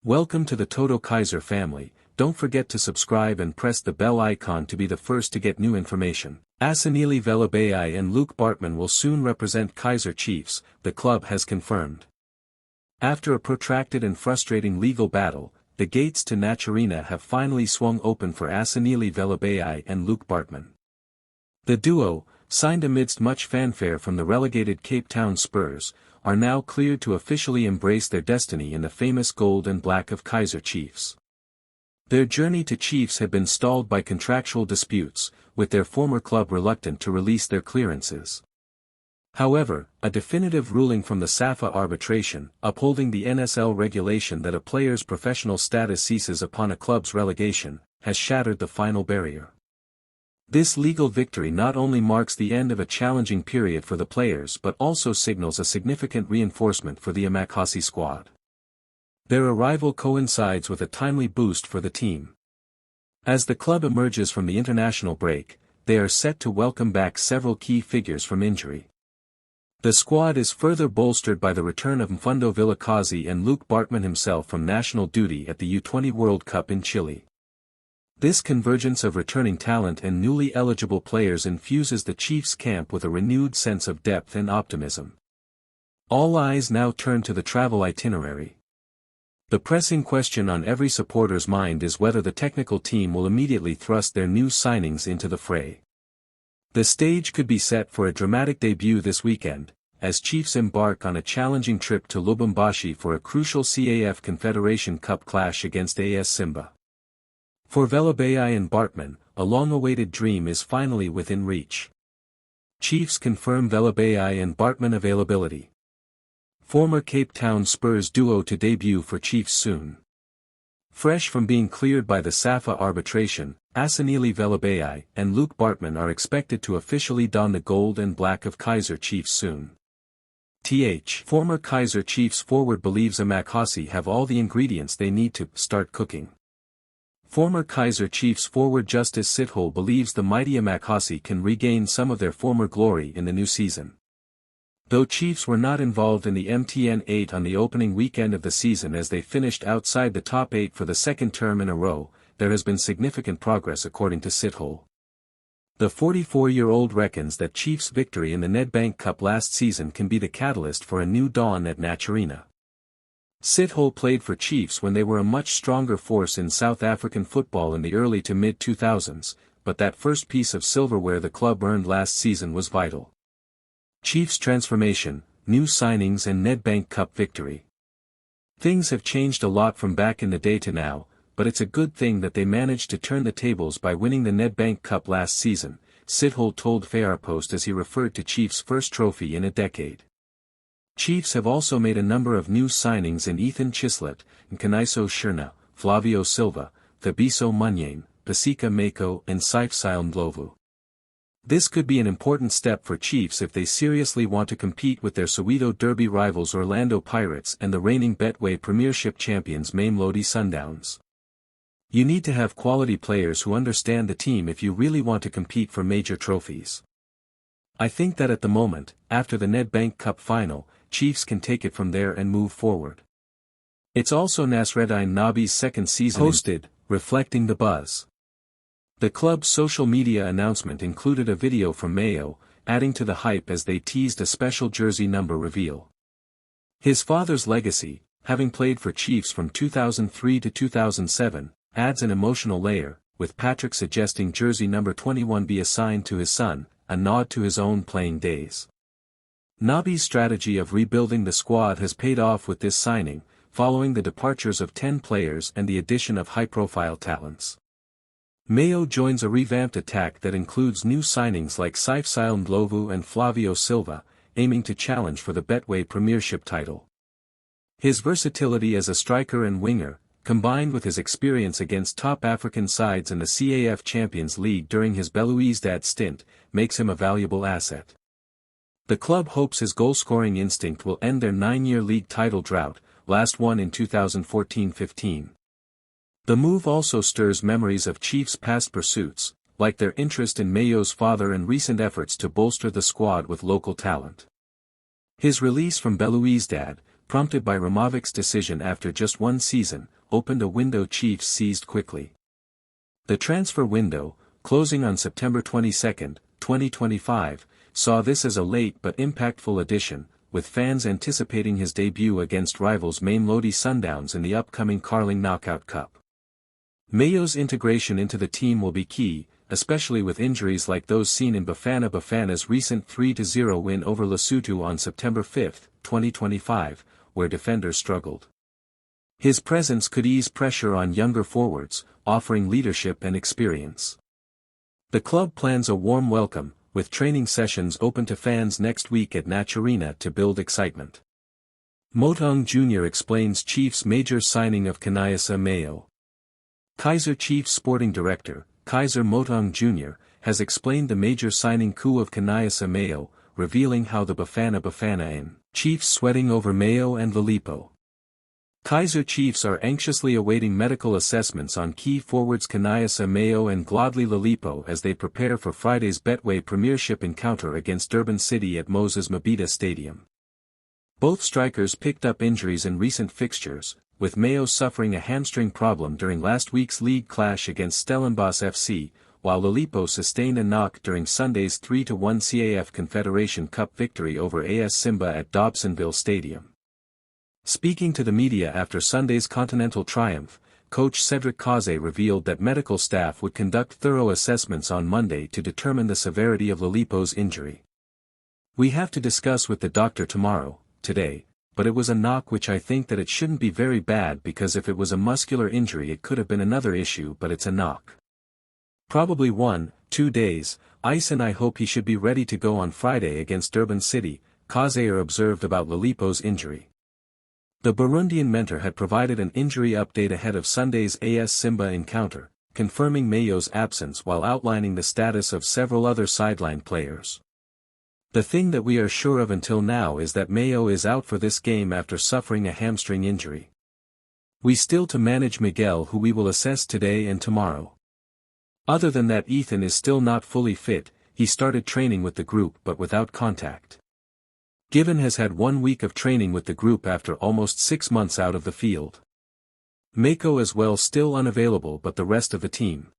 Welcome to the Toto KAIZER family. Don't forget to subscribe and press the bell icon to be the first to get new information. Asanili Velabai and Luke Bartman will soon represent KAIZER Chiefs, the club has confirmed. After a protracted and frustrating legal battle, the gates to Naturena have finally swung open for Asanili Velabai and Luke Bartman. The duo, signed amidst much fanfare from the relegated Cape Town Spurs, are now cleared to officially embrace their destiny in the famous gold and black of KAIZER Chiefs. Their journey to Chiefs had been stalled by contractual disputes, with their former club reluctant to release their clearances. However, a definitive ruling from the SAFA arbitration, upholding the NSL regulation that a player's professional status ceases upon a club's relegation, has shattered the final barrier. This legal victory not only marks the end of a challenging period for the players but also signals a significant reinforcement for the Amakhosi squad. Their arrival coincides with a timely boost for the team. As the club emerges from the international break, they are set to welcome back several key figures from injury. The squad is further bolstered by the return of Mfundo Vilakazi and Luke Bartman himself from national duty at the U20 World Cup in Chile. This convergence of returning talent and newly eligible players infuses the Chiefs camp with a renewed sense of depth and optimism. All eyes now turn to the travel itinerary. The pressing question on every supporter's mind is whether the technical team will immediately thrust their new signings into the fray. The stage could be set for a dramatic debut this weekend, as Chiefs embark on a challenging trip to Lubumbashi for a crucial CAF Confederation Cup clash against AS Simba. For Velabai and Bartman, a long-awaited dream is finally within reach. Chiefs confirm Velabai and Bartman availability. Former Cape Town Spurs duo to debut for Chiefs soon. Fresh from being cleared by the SAFA arbitration, Asanili Velabai and Luke Bartman are expected to officially don the gold and black of KAIZER Chiefs soon. Former KAIZER Chiefs forward believes Amakhosi have all the ingredients they need to start cooking. Former KAIZER Chiefs forward Justice Sithole believes the mighty Amakhosi can regain some of their former glory in the new season. Though Chiefs were not involved in the MTN 8 on the opening weekend of the season as they finished outside the top 8 for the second term in a row, there has been significant progress according to Sithole. The 44-year-old reckons that Chiefs' victory in the Nedbank Cup last season can be the catalyst for a new dawn at Naturena. Sithole played for Chiefs when they were a much stronger force in South African football in the early to mid-2000s, but that first piece of silverware the club earned last season was vital. Chiefs' transformation, new signings and Nedbank Cup victory. Things have changed a lot from back in the day to now, but it's a good thing that they managed to turn the tables by winning the Nedbank Cup last season, Sithole told Post as he referred to Chiefs' first trophy in a decade. Chiefs have also made a number of new signings in Ethan Chislett, Nkaniso Shirna, Flavio Silva, Thabiso Munyane, Pasika Mako and Saifsile Ndlovu. This could be an important step for Chiefs if they seriously want to compete with their Soweto Derby rivals Orlando Pirates and the reigning Betway Premiership champions Mamelodi Sundowns. You need to have quality players who understand the team if you really want to compete for major trophies. I think that at the moment, after the Nedbank Cup final, Chiefs can take it from there and move forward. It's also Nasreddine Nabi's second season hosted, reflecting the buzz. The club's social media announcement included a video from Mayo, adding to the hype as they teased a special jersey number reveal. His father's legacy, having played for Chiefs from 2003 to 2007, adds an emotional layer, with Patrick suggesting jersey number 21 be assigned to his son, a nod to his own playing days. Nabi's strategy of rebuilding the squad has paid off with this signing, following the departures of 10 players and the addition of high-profile talents. Mayo joins a revamped attack that includes new signings like Saifsile Ndlovu and Flavio Silva, aiming to challenge for the Betway Premiership title. His versatility as a striker and winger, combined with his experience against top African sides in the CAF Champions League during his Belouizdad stint, makes him a valuable asset. The club hopes his goal-scoring instinct will end their 9-year league title drought, last won in 2014-15. The move also stirs memories of Chiefs' past pursuits, like their interest in Mayo's father and recent efforts to bolster the squad with local talent. His release from Belouizdad, prompted by Ramovic's decision after just one season, opened a window Chiefs seized quickly. The transfer window, closing on September 22, 2025, saw this as a late but impactful addition, with fans anticipating his debut against rivals mamelodi Sundowns in the upcoming Carling Knockout Cup. Mayo's integration into the team will be key, especially with injuries like those seen in Bafana's recent 3-0 win over Lesotho on September 5, 2025, where defenders struggled. His presence could ease pressure on younger forwards, offering leadership and experience. The club plans a warm welcome, with training sessions open to fans next week at Naturena to build excitement. Motong Jr. explains Chiefs' major signing of KAIZER Mayo. KAIZER Chiefs Sporting Director, KAIZER Motong Jr., has explained the major signing coup of KAIZER Mayo, revealing how the Bafana and Chiefs sweating over Mayo and Lilipo. KAIZER Chiefs are anxiously awaiting medical assessments on key forwards KAIZER Mayo and Glodley Lilipo as they prepare for Friday's Betway Premiership encounter against Durban City at Moses Mabhida Stadium. Both strikers picked up injuries in recent fixtures, with Mayo suffering a hamstring problem during last week's league clash against Stellenbosch FC, while Lilipo sustained a knock during Sunday's 3-1 CAF Confederation Cup victory over AS Simba at Dobsonville Stadium. Speaking to the media after Sunday's continental triumph, coach Cedric Kaze revealed that medical staff would conduct thorough assessments on Monday to determine the severity of Lilipo's injury. "We have to discuss with the doctor today, but it was a knock which I think that it shouldn't be very bad because if it was a muscular injury it could have been another issue but it's a knock. Probably 1-2 days, ice and I hope he should be ready to go on Friday against Durban City," Kaze observed about Lilipo's injury. The Burundian mentor had provided an injury update ahead of Sunday's AS Simba encounter, confirming Mayo's absence while outlining the status of several other sideline players. "The thing that we are sure of until now is that Mayo is out for this game after suffering a hamstring injury. We still to manage Miguel, who we will assess today and tomorrow. Other than that, Ethan is still not fully fit. He started training with the group but without contact. Given has had 1 week of training with the group after almost 6 months out of the field. Mako as well still unavailable but the rest of the team."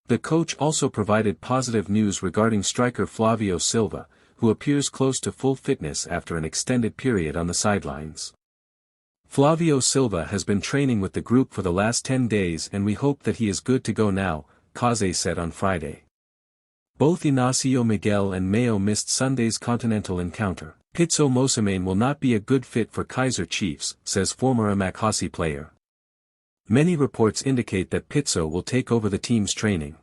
The coach also provided positive news regarding striker Flavio Silva, who appears close to full fitness after an extended period on the sidelines. "Flavio Silva has been training with the group for the last 10 days and we hope that he is good to go now," Kaze said on Friday. Both Inacio Miguel and Mayo missed Sunday's continental encounter. "Pitso Mosimane will not be a good fit for KAIZER Chiefs," says former Amakhosi player. Many reports indicate that Pitso will take over the team's training.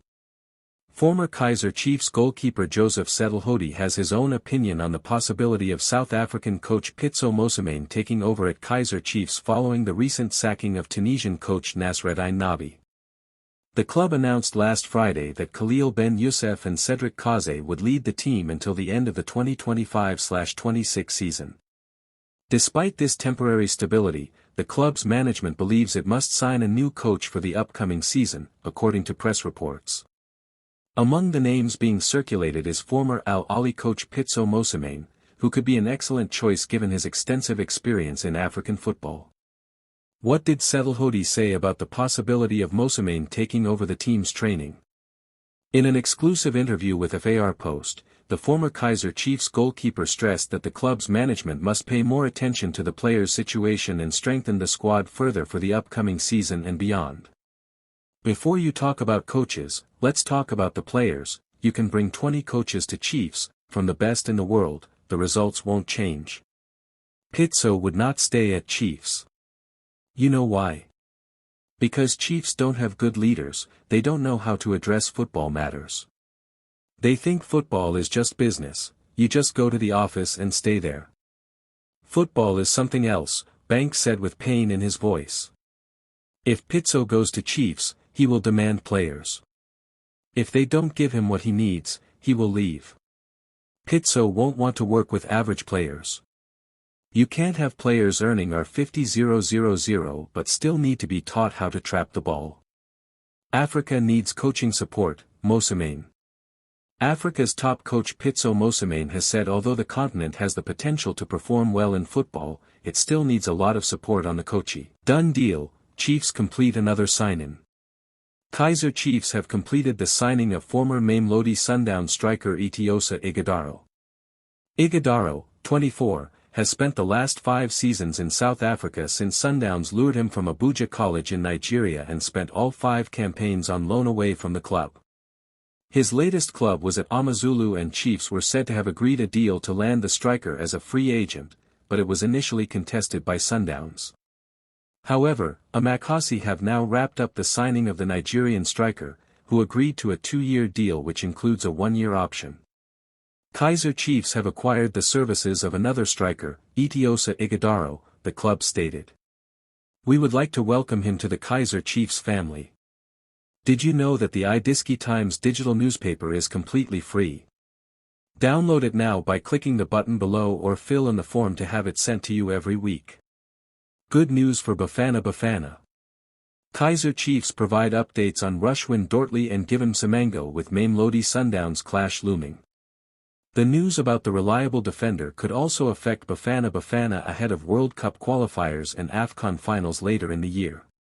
Former KAIZER Chiefs goalkeeper Joseph Settlehody has his own opinion on the possibility of South African coach Pitso Mosimane taking over at KAIZER Chiefs following the recent sacking of Tunisian coach Nasreddine Nabi. The club announced last Friday that Khalil Ben Youssef and Cedric Kaze would lead the team until the end of the 2025-26 season. Despite this temporary stability, the club's management believes it must sign a new coach for the upcoming season, according to press reports. Among the names being circulated is former Al Ahly coach Pitso Mosimane, who could be an excellent choice given his extensive experience in African football. What did Settlehody say about the possibility of Mosimane taking over the team's training? In an exclusive interview with FAR Post, the former KAIZER Chiefs goalkeeper stressed that the club's management must pay more attention to the players' situation and strengthen the squad further for the upcoming season and beyond. "Before you talk about coaches, let's talk about the players. You can bring 20 coaches to Chiefs, from the best in the world, the results won't change. Pitso would not stay at Chiefs. You know why? Because Chiefs don't have good leaders, they don't know how to address football matters. They think football is just business, you just go to the office and stay there. Football is something else," Banks said with pain in his voice. "If Pitso goes to Chiefs, he will demand players. If they don't give him what he needs, he will leave. Pitso won't want to work with average players. You can't have players earning our 50,000 but still need to be taught how to trap the ball. Africa needs coaching support, Mosimane. Africa's top coach Pitso Mosimane has said although the continent has the potential to perform well in football, it still needs a lot of support on the coachy. Done deal, Chiefs complete another sign-in. KAIZER Chiefs have completed the signing of former Mamelodi Sundowns striker Idiosa Ighodaro. Ighodaro, 24, has spent the last 5 seasons in South Africa since Sundowns lured him from Abuja College in Nigeria and spent all 5 campaigns on loan away from the club. His latest club was at Amazulu, and Chiefs were said to have agreed a deal to land the striker as a free agent, but it was initially contested by Sundowns. However, Amakhosi have now wrapped up the signing of the Nigerian striker, who agreed to a 2-year deal which includes a 1-year option. KAIZER Chiefs have acquired the services of another striker, Idiosa Ighodaro, the club stated. We would like to welcome him to the KAIZER Chiefs family. Did you know that the idiski Times digital newspaper is completely free? Download it now by clicking the button below or fill in the form to have it sent to you every week. Good news for Bafana Bafana. KAIZER Chiefs provide updates on Rushwin Dortley and Given Semengo with Mamelodi Sundowns clash looming. The news about the reliable defender could also affect Bafana Bafana ahead of World Cup qualifiers and AFCON finals later in the year.